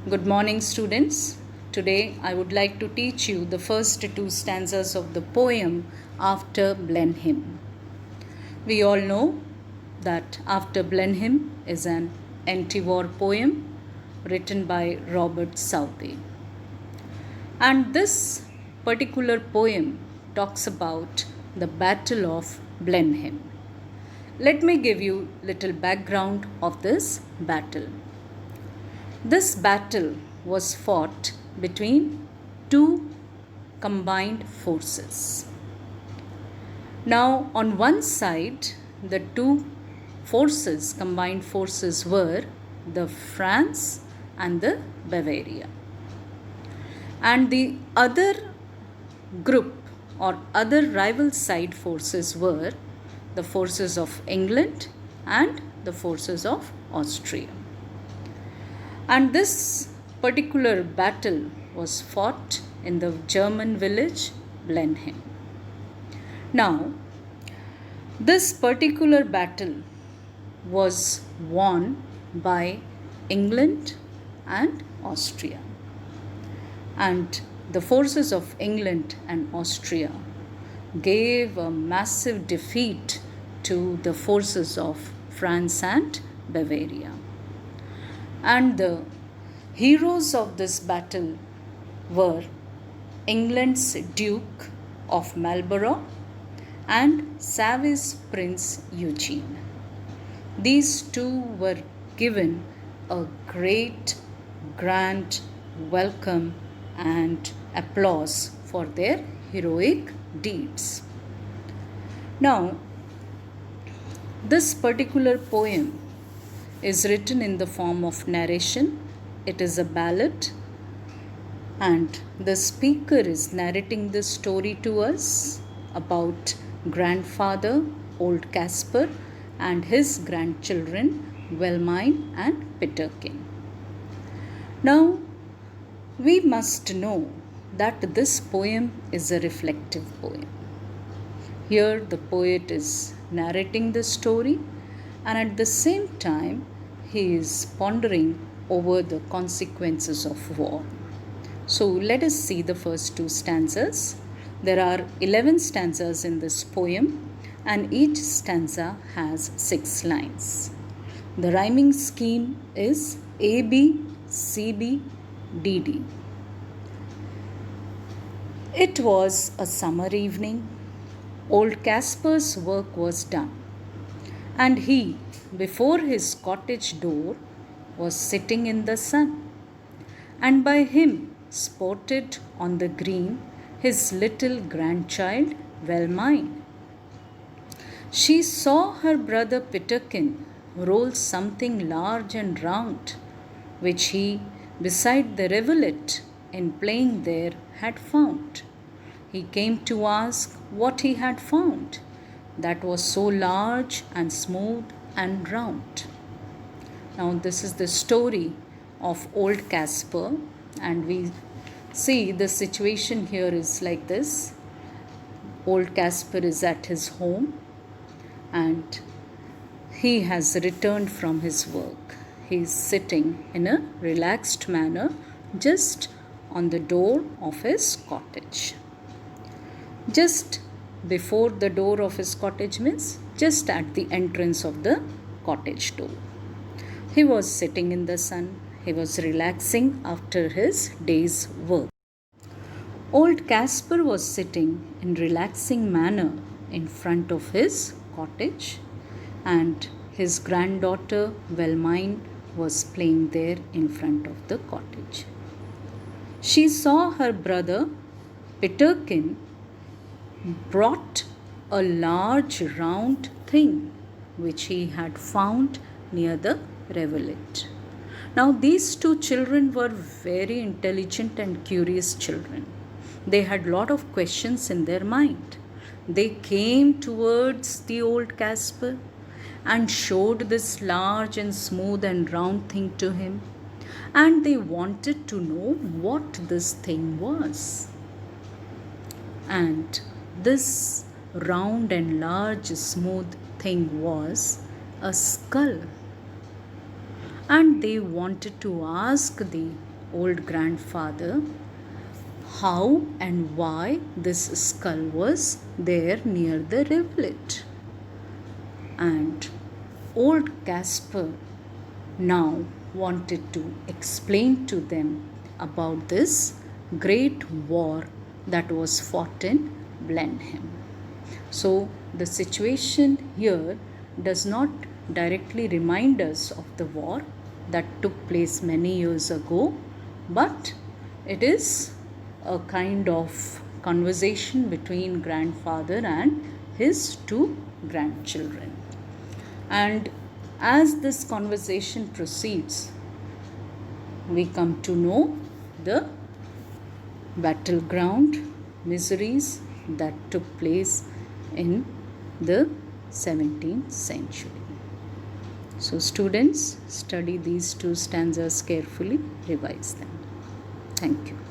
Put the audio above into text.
Good morning, students. Today I would like to teach you the first two stanzas of the poem After Blenheim. We all know that After Blenheim is an anti-war poem written by Robert Southey. And this particular poem talks about the Battle of Blenheim. Let me give you little background of this battle. This battle was fought between two combined forces. Now, on one side, the two combined forces were the France and the Bavaria. And the other group or other rival side forces were the forces of England and the forces of Austria. And this particular battle was fought in the German village Blenheim. Now, this particular battle was won by England and Austria. And the forces of England and Austria gave a massive defeat to the forces of France and Bavaria. And the heroes of this battle were England's Duke of Marlborough and Savage Prince Eugene. These two were given a great, grand welcome and applause for their heroic deeds. Now, this particular poem is written in the form of narration. It is a ballad, and the speaker is narrating the story to us about grandfather Old Caspar and his grandchildren Wilhelmine and Peterkin. Now, we must know that this poem is a reflective poem. Here the poet is narrating the story, and at the same time he is pondering over the consequences of war. So let us see the first two stanzas. There are 11 stanzas in this poem, and each stanza has 6 lines. The rhyming scheme is AB, CB, DD. It was a summer evening. Old Caspar's work was done, and he, before his cottage door, was sitting in the sun, and by him sported on the green his little grandchild Wilhelmine. She saw her brother Peterkin roll something large and round, which he, beside the rivulet, in playing there, had found. He came to ask what he had found that was so large and smooth and round. Now, this is the story of Old Caspar, and we see the situation here is like this. Old Caspar is at his home, and he has returned from his work. He is sitting in a relaxed manner just on the door of his cottage. Just before the door of his cottage means just at the entrance of the cottage door. He was sitting in the sun. He was relaxing after his day's work. Old Caspar was sitting in relaxing manner in front of his cottage, and his granddaughter Wilhelmine was playing there in front of the cottage. She saw her brother Peterkin brought a large round thing which he had found near the rivulet. Now, these two children were very intelligent and curious children. They had lot of questions in their mind. They came towards the old Caspar and showed this large and smooth and round thing to him, and they wanted to know what this thing was. And this round and large smooth thing was a skull. And they wanted to ask the old grandfather how and why this skull was there near the rivulet. And old Caspar now wanted to explain to them about this great war that was fought in Blenheim. So the situation here does not directly remind us of the war that took place many years ago, but it is a kind of conversation between grandfather and his two grandchildren. And as this conversation proceeds, we come to know the battleground miseries that took place in the 17th century. So students, study these two stanzas carefully, revise them. Thank you.